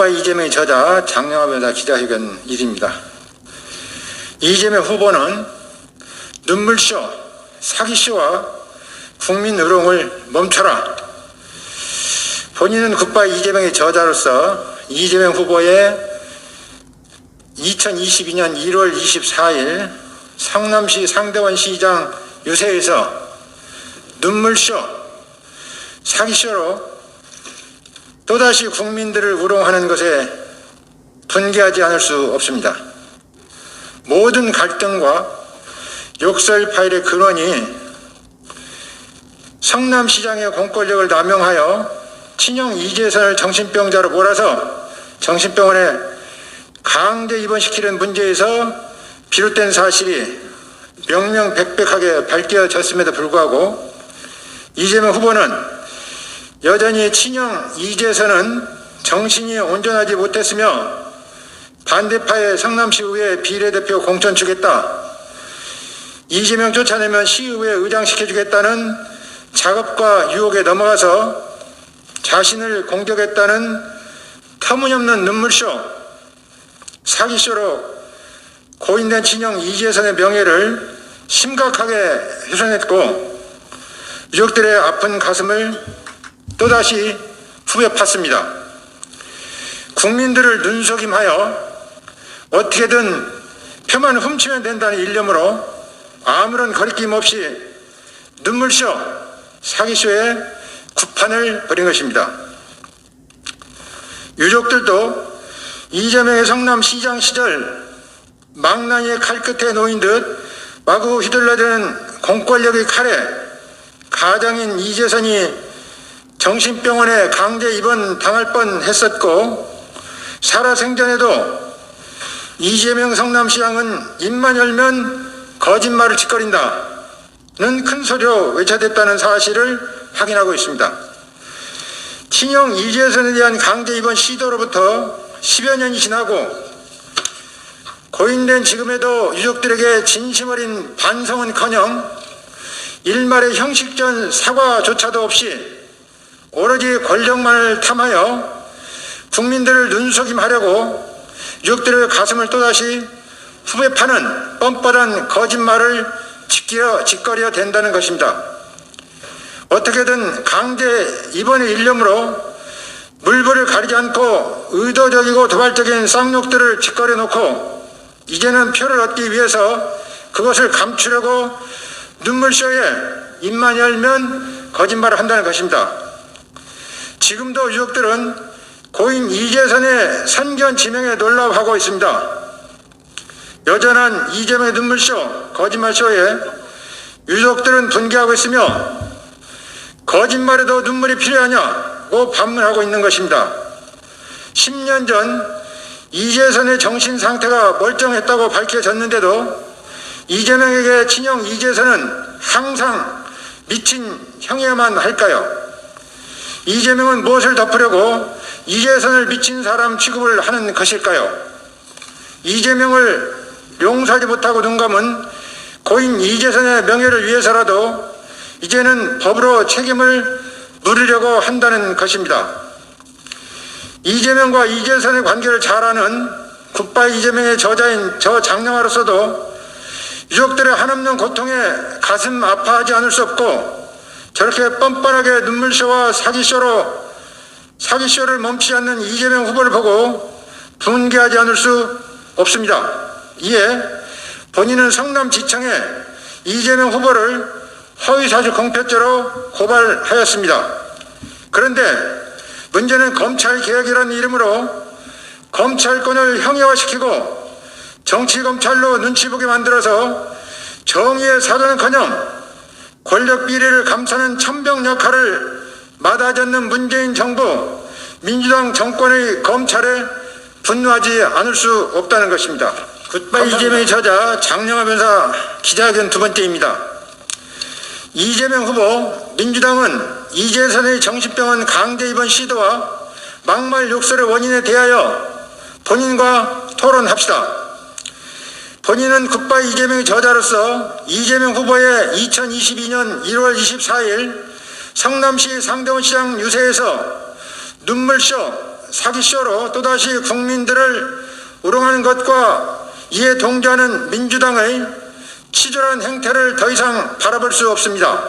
굿바이 이재명의 저자 장영하 변호사 기자회견 1입니다. 이재명 후보는 눈물쇼, 사기쇼와 국민 의롱을 멈춰라. 본인은 굿바이 이재명의 저자로서 이재명 후보의 2022년 1월 24일 성남시 상대원 시장 유세에서 눈물쇼, 사기쇼로 또다시 국민들을 우롱하는 것에 분개하지 않을 수 없습니다. 모든 갈등과 욕설 파일의 근원이 성남시장의 공권력을 남용하여 친형 이재선을 정신병자로 몰아서 정신병원에 강제 입원시키는 문제에서 비롯된 사실이 명명백백하게 밝혀졌음에도 불구하고 이재명 후보는 여전히 친형 이재선은 정신이 온전하지 못했으며 반대파의 성남시의회 비례대표 공천주겠다, 이재명 쫓아내면 시의회 의장시켜주겠다는 작업과 유혹에 넘어가서 자신을 공격했다는 터무니없는 눈물쇼, 사기쇼로 고인된 친형 이재선의 명예를 심각하게 훼손했고 유족들의 아픈 가슴을 또다시 후벼 팠습니다. 국민들을 눈속임하여 어떻게든 표만 훔치면 된다는 일념으로 아무런 거리낌 없이 눈물쇼, 사기쇼에 구판을 벌인 것입니다. 유족들도 이재명의 성남시장 시절 망나니의 칼끝에 놓인 듯 마구 휘둘러대는 공권력의 칼에 가장인 이재선이 정신병원에 강제 입원 당할 뻔했었고 살아생전에도 이재명 성남시장은 입만 열면 거짓말을 짓거린다는 큰 소리로 외쳐댔다는 사실을 확인하고 있습니다. 친형 이재선에 대한 강제 입원 시도로부터 10여 년이 지나고 고인된 지금에도 유족들에게 진심 어린 반성은커녕 일말의 형식적 사과조차도 없이 오로지 권력만을 탐하여 국민들을 눈속임하려고 유족들의 가슴을 또다시 후벼 파는 뻔뻔한 거짓말을 짓거려 댄다는 것입니다. 어떻게든 강제 입원의 일념으로 물불을 가리지 않고 의도적이고 도발적인 쌍욕들을 짓거려 놓고 이제는 표를 얻기 위해서 그것을 감추려고 눈물쇼에 입만 열면 거짓말을 한다는 것입니다. 지금도 유족들은 고인 이재선의 선견 지명에 놀라워하고 있습니다. 여전한 이재명의 눈물쇼, 거짓말쇼에 유족들은 분개하고 있으며 거짓말에도 눈물이 필요하냐고 반문하고 있는 것입니다. 10년 전 이재선의 정신 상태가 멀쩡했다고 밝혀졌는데도 이재명에게 친형 이재선은 항상 미친 형이야만 할까요? 이재명은 무엇을 덮으려고 이재선을 미친 사람 취급을 하는 것일까요? 이재명을 용서하지 못하고 눈 감은 고인 이재선의 명예를 위해서라도 이제는 법으로 책임을 물으려고 한다는 것입니다. 이재명과 이재선의 관계를 잘 아는 굿바이 이재명의 저자인 저 장영하로서도 유족들의 한없는 고통에 가슴 아파하지 않을 수 없고 저렇게 뻔뻔하게 눈물쇼와 사기쇼를 멈추지 않는 이재명 후보를 보고 분개하지 않을 수 없습니다. 이에 본인은 성남지청에 이재명 후보를 허위사실 공표죄로 고발하였습니다. 그런데 문제는 검찰개혁이라는 이름으로 검찰권을 형이화시키고 정치검찰로 눈치 보게 만들어서 정의의 사전은커녕 권력 비리를 감싸는 천병 역할을 마다하지 않는 문재인 정부, 민주당 정권의 검찰에 분노하지 않을 수 없다는 것입니다. 굿바이 이재명의 저자 장영하 변호사 기자회견 두 번째입니다. 이재명 후보, 민주당은 이재선의 정신병원 강제 입원 시도와 막말 욕설의 원인에 대하여 본인과 토론합시다. 본인은 굿바이 이재명의 저자로서 이재명 후보의 2022년 1월 24일 성남시 상대원 시장 유세에서 눈물쇼, 사기쇼로 또다시 국민들을 우롱하는 것과 이에 동조하는 민주당의 치졸한 행태를 더 이상 바라볼 수 없습니다.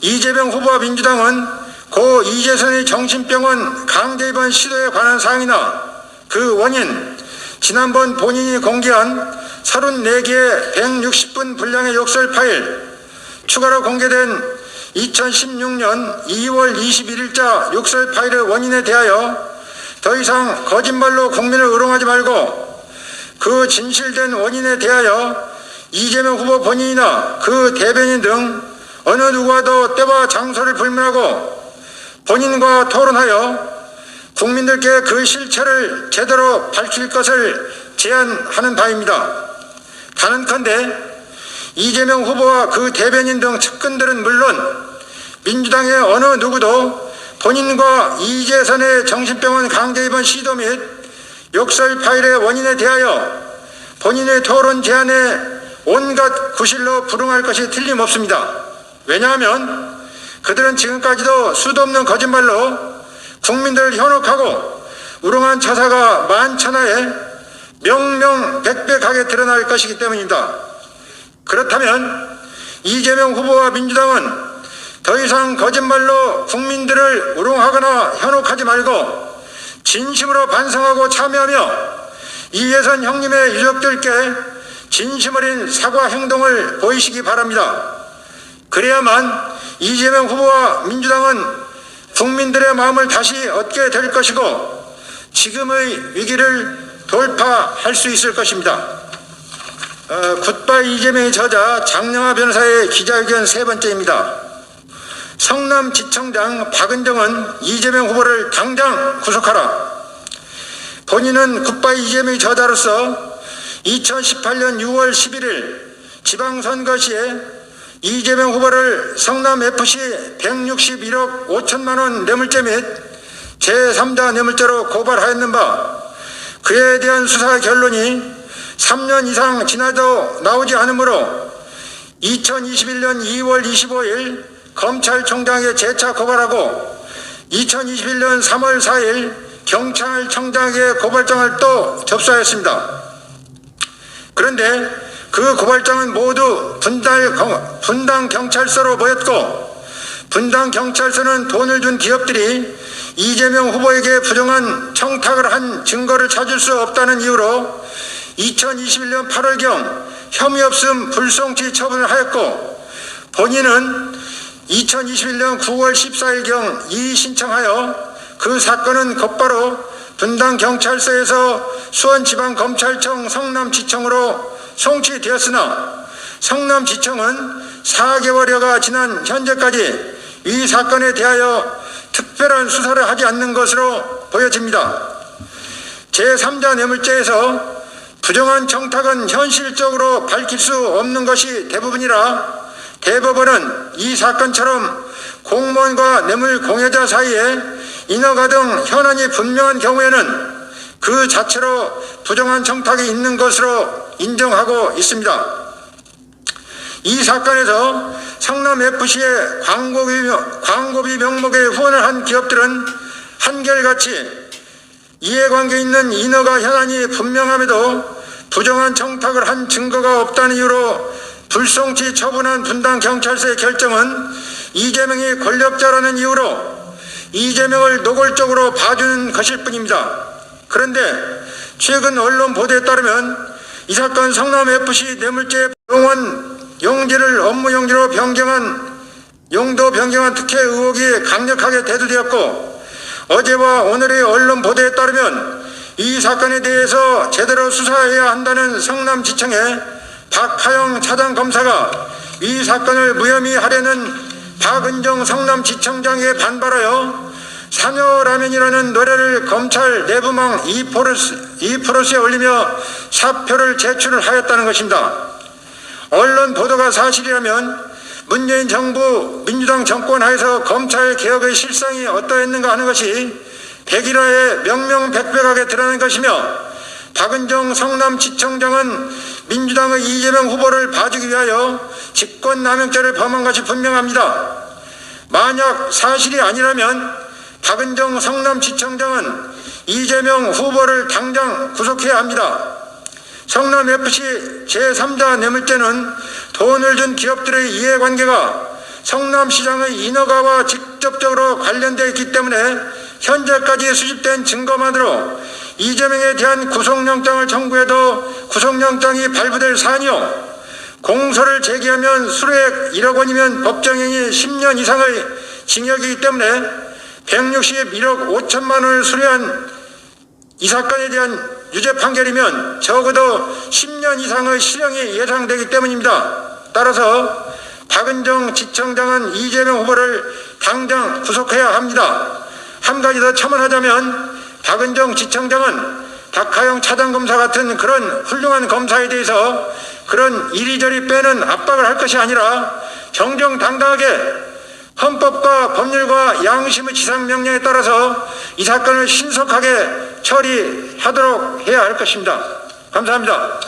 이재명 후보와 민주당은 고 이재선의 정신병원 강제 입원 시도에 관한 사항이나 그 원인, 지난번 본인이 공개한 34개의 160분 분량의 욕설 파일, 추가로 공개된 2016년 2월 21일자 욕설 파일의 원인에 대하여 더 이상 거짓말로 국민을 우롱하지 말고 그 진실된 원인에 대하여 이재명 후보 본인이나 그 대변인 등 어느 누구와도 때와 장소를 불문하고 본인과 토론하여 국민들께 그 실체를 제대로 밝힐 것을 제안하는 바입니다. 단언컨대 이재명 후보와 그 대변인 등 측근들은 물론 민주당의 어느 누구도 본인과 이재선의 정신병원 강제 입원 시도 및 욕설 파일의 원인에 대하여 본인의 토론 제안에 온갖 구실로 불응할 것이 틀림없습니다. 왜냐하면 그들은 지금까지도 수도 없는 거짓말로 국민들을 현혹하고 우롱한 처사가 만천하에 명명백백하게 드러날 것이기 때문입니다. 그렇다면 이재명 후보와 민주당은 더 이상 거짓말로 국민들을 우롱하거나 현혹하지 말고 진심으로 반성하고 참여하며 이재선 형님의 유족들께 진심 어린 사과 행동을 보이시기 바랍니다. 그래야만 이재명 후보와 민주당은 국민들의 마음을 다시 얻게 될 것이고 지금의 위기를 돌파할 수 있을 것입니다. 굿바이 이재명의 저자 장영하 변호사의 기자회견 세 번째입니다. 성남지청장 박은정은 이재명 후보를 당장 구속하라. 본인은 굿바이 이재명의 저자로서 2018년 6월 11일 지방선거 시에 이재명 후보를 성남FC 161억 5천만 원 뇌물죄 및 제3자 뇌물죄로 고발하였는 바 그에 대한 수사 결론이 3년 이상 지나도 나오지 않으므로 2021년 2월 25일 검찰총장에 재차 고발하고 2021년 3월 4일 경찰청장에게 고발장을 또 접수하였습니다. 그런데 그 고발장은 모두 분당 경찰서로 모였고 분당 경찰서는 돈을 준 기업들이 이재명 후보에게 부정한 청탁을 한 증거를 찾을 수 없다는 이유로 2021년 8월경 혐의 없음 불송치 처분을 하였고 본인은 2021년 9월 14일경 이의 신청하여 그 사건은 곧바로 분당경찰서에서 수원지방검찰청 성남지청으로 송치되었으나 성남지청은 4개월여가 지난 현재까지 이 사건에 대하여 특별한 수사를 하지 않는 것으로 보여집니다. 제3자 뇌물죄에서 부정한 청탁은 현실적으로 밝힐 수 없는 것이 대부분이라 대법원은 이 사건처럼 공무원과 뇌물 공여자 사이에 인허가 등 현안이 분명한 경우에는 그 자체로 부정한 청탁이 있는 것으로 인정하고 있습니다. 이 사건에서 성남FC의 광고비 명목에 후원을 한 기업들은 한결같이 이해관계 있는 인허가 현안이 분명함에도 부정한 청탁을 한 증거가 없다는 이유로 불송치 처분한 분당경찰서의 결정은 이재명이 권력자라는 이유로 이재명을 노골적으로 봐주는 것일 뿐입니다. 그런데 최근 언론 보도에 따르면 이 사건 성남FC 뇌물죄 용원 용지를 업무 용지로 용도 변경한 특혜 의혹이 강력하게 대두되었고 어제와 오늘의 언론 보도에 따르면 이 사건에 대해서 제대로 수사해야 한다는 성남지청의 박하영 차장검사가 이 사건을 무혐의 하려는 박은정 성남지청장에 반발하여 사녀라면이라는 노래를 검찰 내부망 이프로스에 올리며 사표를 제출을 하였다는 것입니다. 언론 보도가 사실이라면 문재인 정부 민주당 정권 하에서 검찰 개혁의 실상이 어떠했는가 하는 것이 백일화에 명명백백하게 드러난 것이며 박은정 성남지청장은 민주당의 이재명 후보를 봐주기 위하여 직권남용죄를 범한 것이 분명합니다. 만약 사실이 아니라면 박은정 성남지청장은 이재명 후보를 당장 구속해야 합니다. 성남FC 제3자 뇌물죄는 돈을 준 기업들의 이해관계가 성남시장의 인허가와 직접적으로 관련되어 있기 때문에 현재까지 수집된 증거만으로 이재명에 대한 구속영장을 청구해도 구속영장이 발부될 사안이요, 공소를 제기하면 수뢰액 1억 원이면 법정형이 10년 이상의 징역이기 때문에 161억 5천만 원을 수뢰한 이 사건에 대한 유죄 판결이면 적어도 10년 이상의 실형이 예상되기 때문입니다. 따라서 박은정 지청장은 이재명 후보를 당장 구속해야 합니다. 한 가지 더 첨언하자면 박은정 지청장은 박하영 차장검사 같은 그런 훌륭한 검사에 대해서 그런 이리저리 빼는 압박을 할 것이 아니라 정정당당하게 헌법과 법률과 양심의 지상명령에 따라서 이 사건을 신속하게 처리하도록 해야 할 것입니다. 감사합니다.